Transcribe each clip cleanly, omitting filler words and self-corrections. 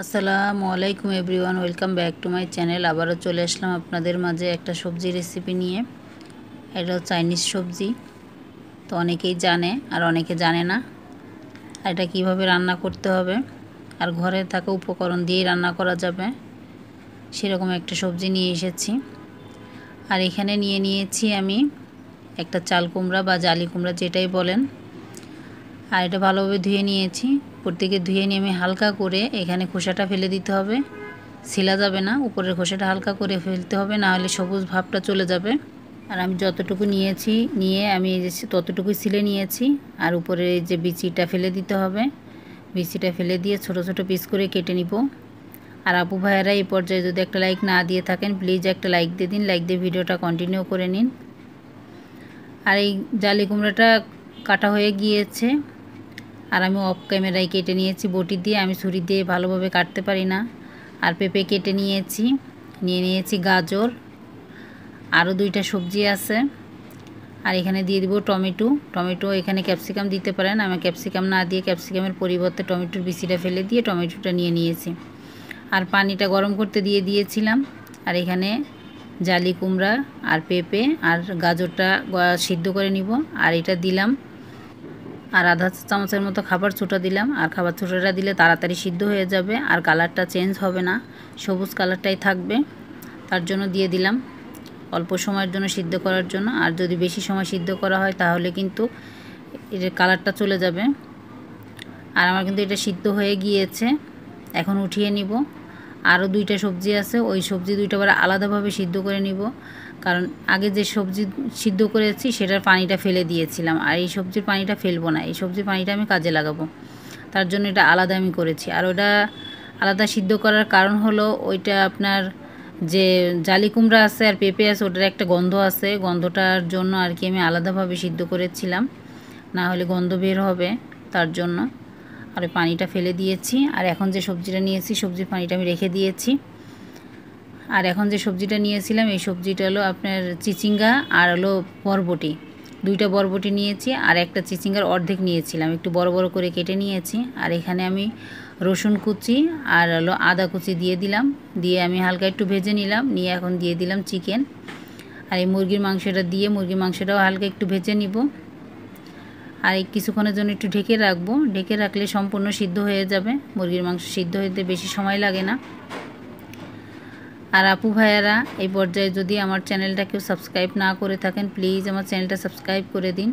আসসালামু আলাইকুম everyone, welcome back to my channel. আবারও চলে আসলাম আপনাদের মাঝে একটা সবজি রেসিপি নিয়ে। এটা চাইনিজ সবজি, তো অনেকেই জানে আর অনেকে জানে না এটা কিভাবে রান্না করতে হবে আর ঘরে থাকা উপকরণ দিয়েই রান্না করা যাবে, সেরকম একটা সবজি নিয়ে এসেছি। আর এখানে নিয়েছি আমি একটা চাল কুমড়া বা জালি কুমড়া যেটাই বলেন। আর এটা ভালোভাবে ধুয়ে নিয়েছি। প্রত্যেকে ধুয়ে নিয়ে আমি হালকা করে এখানে খোসাটা ফেলে দিতে হবে, ছিলা যাবে না, উপরের খোসাটা হালকা করে ফেলতে হবে, না হলে সবুজ ভাবটা চলে যাবে। আর আমি যতটুকু নিয়ে আমি ততটুকুই ছিলে নিয়েছি। আর উপরে যে বিচিটা ফেলে দিতে হবে, বিচিটা ফেলে দিয়ে ছোট ছোট পিস করে কেটে নিব। আর আপু ভাইয়ারা এই পর্যায়ে যদি একটা লাইক না দিয়ে থাকেন, প্লিজ একটা লাইক দিয়ে দিন, লাইক দিয়ে ভিডিওটা কন্টিনিউ করে নিন। আর এই জালি কুমড়াটা কাটা হয়ে গিয়েছে, আর আমি অফ ক্যামেরায় কেটে নিয়েছি বটি দিয়ে, আমি ছুরি দিয়ে ভালোভাবে কাটতে পারি না। আর পেঁপে কেটে নিয়েছি গাজর, আরও দুইটা সবজি আছে। আর এখানে দিয়ে দিব টমেটো, এখানে ক্যাপসিকাম দিতে পারেন, আমি ক্যাপসিকাম না দিয়ে ক্যাপসিকামের পরিবর্তে টমেটোর বিচিটা ফেলে দিয়ে টমেটোটা নিয়েছি। আর পানিটা গরম করতে দিয়েছিলাম। আর এখানে জালি কুমড়া আর পেঁপে আর গাজরটা সিদ্ধ করে নিব। আর এটা দিলাম, আর আধা চামচের মতো খাবার ছোটা দিলাম। আর খাবার ছোটাটা দিলে তাড়াতাড়ি সিদ্ধ হয়ে যাবে আর কালারটা চেঞ্জ হবে না, সবুজ কালারটাই থাকবে, তার জন্য দিয়ে দিলাম অল্প সময়ের জন্য সিদ্ধ করার জন্য। আর যদি বেশি সময় সিদ্ধ করা হয় তাহলে কিন্তু এর কালারটা চলে যাবে। আর আমার কিন্তু এটা সিদ্ধ হয়ে গিয়েছে, এখন উঠিয়ে নিব। আরও দুইটা সবজি আছে, ওই সবজি দুইটা আবার আলাদাভাবে সিদ্ধ করে নিব, কারণ আগে যে সবজি সিদ্ধ করেছি সেটার পানিটা ফেলে দিয়েছিলাম, আর এই সবজির পানিটা ফেলবো না, এই সবজির পানিটা আমি কাজে লাগাবো, তার জন্য এটা আলাদা আমি করেছি। আর ওটা আলাদা সিদ্ধ করার কারণ হলো ওইটা আপনার যে জালি কুমড়া আছে আর পেঁপে আছে ওটার একটা গন্ধ আছে, গন্ধটার জন্য আর কি আমি আলাদাভাবে সিদ্ধ করেছিলাম, না হলে গন্ধ বের হবে, তার জন্য। আর পানিটা ফেলে দিয়েছি। আর এখন যে সবজিটা নিয়েছি সবজির পানিটা আমি রেখে দিয়েছি। আর এখন যে সবজিটা নিয়েছিলাম এই সবজিটা হলো আপনার চিচিঙ্গা আর হলো বরবটি, দুইটা বরবটি নিয়েছি আর একটা চিচিঙ্গার অর্ধেক নিয়েছিলাম, একটু বড় বড় করে কেটে নিয়েছি। আর এখানে আমি রসুন কুচি আর হলো আদা কুচি দিয়ে দিলাম, দিয়ে আমি হালকা একটু ভেজে নিলাম, নিয়ে এখন দিয়ে দিলাম চিকেন। আর এই মুরগির মাংসটাও হালকা একটু ভেজে নিব। আর এই কিছুক্ষণের জন্য একটু ঢেকে রাখবো, ঢেকে রাখলে সম্পূর্ণ সিদ্ধ হয়ে যাবে, মুরগির মাংস সিদ্ধ হতে বেশি সময় লাগে না। আর আপু ভাইয়ারা এই পর্যায়ে যদি আমার চ্যানেলটা কেউ সাবস্ক্রাইব না করে থাকেন, প্লিজ আমার চ্যানেলটা সাবস্ক্রাইব করে দিন।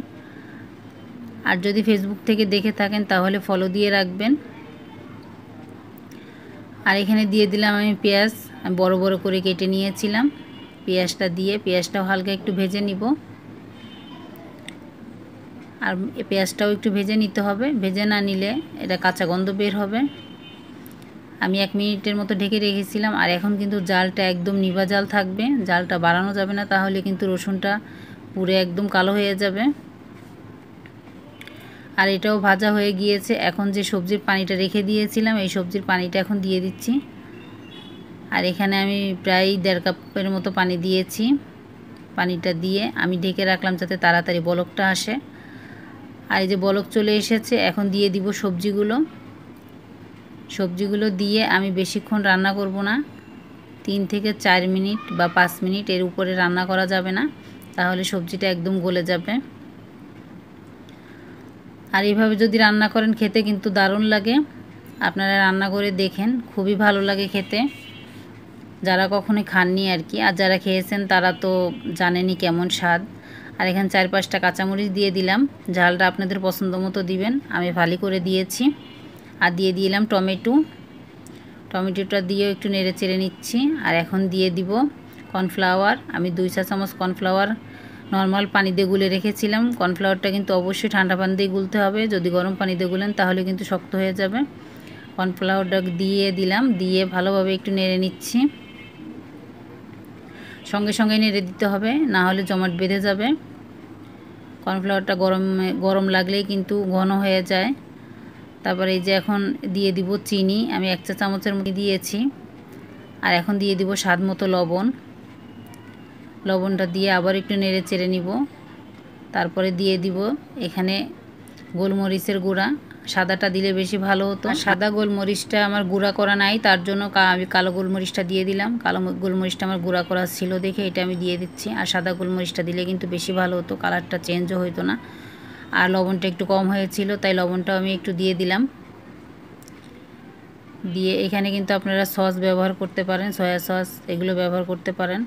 আর যদি ফেসবুক থেকে দেখে থাকেন তাহলে ফলো দিয়ে রাখবেন। আর এখানে দিয়ে দিলাম আমি পেঁয়াজ, আমি বড় বড় করে কেটে নিয়েছিলাম, পেঁয়াজটা দিয়ে পেঁয়াজটাও হালকা একটু ভেজে নিব। আর পেঁয়াজটাও একটু ভেজে নিতে হবে, ভেজে না নিলে এটা কাঁচা গন্ধ বের হবে। আমি 1 মিনিটের মতো ঢেকে রেখেছিলাম। আর এখন কিন্তু জালটা একদম নিভা জাল থাকবে, জালটা বাড়ানো যাবে না, তাহলে কিন্তু রসুনটা পুরো একদম কালো হয়ে যাবে। আর এটাও ভাজা হয়ে গিয়েছে। এখন যে সবজির পানিটা রেখে দিয়েছিলাম এই সবজির পানিটা এখন দিয়ে দিচ্ছি। আর এখানে আমি প্রায় 1.5 কাপের মতো পানি দিয়েছি, পানিটা দিয়ে আমি ঢেকে রাখলাম যাতে তাড়াতাড়ি বলকটা আসে। আর এই যে বলক চলে এসেছে, এখন দিয়ে দিব সবজিগুলো দিয়ে আমি বেশিক্ষণ রান্না করব না, 3 থেকে 4 মিনিট বা 5 মিনিট, এর উপরে রান্না করা যাবে না, তাহলে সবজিটা একদম গলে যাবে। আর এইভাবে যদি রান্না করেন খেতে কিন্তু দারুণ লাগে, আপনারা রান্না করে দেখেন, খুবই ভালো লাগে খেতে, যারা কখনোই খাননি আর কি, আর যারা খেয়েছেন তারা তো জানেনই কেমন স্বাদ। আর এখানে 4-5টা কাঁচামরিচ দিয়ে দিলাম, ঝালটা আপনাদের পছন্দ মতো দিবেন, আমি ভালো করে দিয়েছি। আর দিয়ে দিলাম টমেটোটা দিয়েও একটু নেড়ে চেড়ে নিচ্ছি। আর এখন দিয়ে দিব কর্নফ্লাওয়ার, আমি 2 চা চামচ কর্নফ্লাওয়ার নর্মাল পানি দিয়ে গুলে রেখেছিলাম। কর্নফ্লাওয়ারটা কিন্তু অবশ্যই ঠান্ডা পানি দিয়ে গুলতে হবে, যদি গরম পানি দিয়ে গুলেন তাহলে কিন্তু শক্ত হয়ে যাবে। কর্নফ্লাওয়ারটা দিয়ে দিলাম, দিয়ে ভালোভাবে একটু নেড়ে নিচ্ছি, সঙ্গে সঙ্গে নেড়ে দিতে হবে, না হলে জমাট বেঁধে যাবে। কর্নফ্লাওয়ারটা গরম লাগলেই কিন্তু ঘন হয়ে যায়। তারপরে এই যে এখন দিয়ে দিব চিনি, আমি 1 চা চামচের মতো দিয়েছি। আর এখন দিয়ে দিব স্বাদ মতো লবণটা দিয়ে আবার একটু নেড়ে চেড়ে নিব। তারপরে দিয়ে দিব এখানে গোলমরিচের গুঁড়া, সাদাটা দিলে বেশি ভালো হতো। সাদা গোলমরিচটা আমার গুঁড়া করা নাই, তার জন্য আমি কালো গোলমরিচটা দিয়ে দিলাম। কালো গোলমরিচটা আমার গুঁড়া করা ছিল দেখে এটা আমি দিয়ে দিচ্ছি। আর সাদা গোলমরিচটা দিলে কিন্তু বেশি ভালো হতো, কালারটা চেঞ্জও হতো না। আর লবণটা একটু কম হয়েছিল, তাই লবণটাও আমি একটু দিয়ে দিলাম। দিয়ে এখানে কিন্তু আপনারা সস ব্যবহার করতে পারেন, সয়া সস এগুলো ব্যবহার করতে পারেন,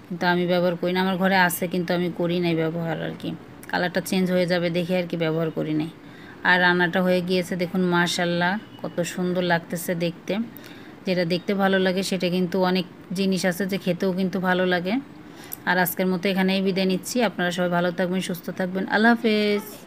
কিন্তু আমি ব্যবহার করি না। আমার ঘরে আছে কিন্তু আমি করি নাই ব্যবহার আর কি, কালারটা চেঞ্জ হয়ে যাবে দেখে আর কি ব্যবহার করি নাই। আর রান্নাটা হয়ে গিয়েছে দেখুন, মাশাআল্লাহ কত সুন্দর লাগতেছে দেখতে। যেটা দেখতে ভালো লাগে সেটা কিন্তু অনেক জিনিস আছে যে খেতেও কিন্তু ভালো লাগে। আর আজকের মতো এখানেই বিদায় নিচ্ছি। আপনারা সবাই ভালো থাকবেন, সুস্থ থাকবেন। আল্লাহ হাফেজ।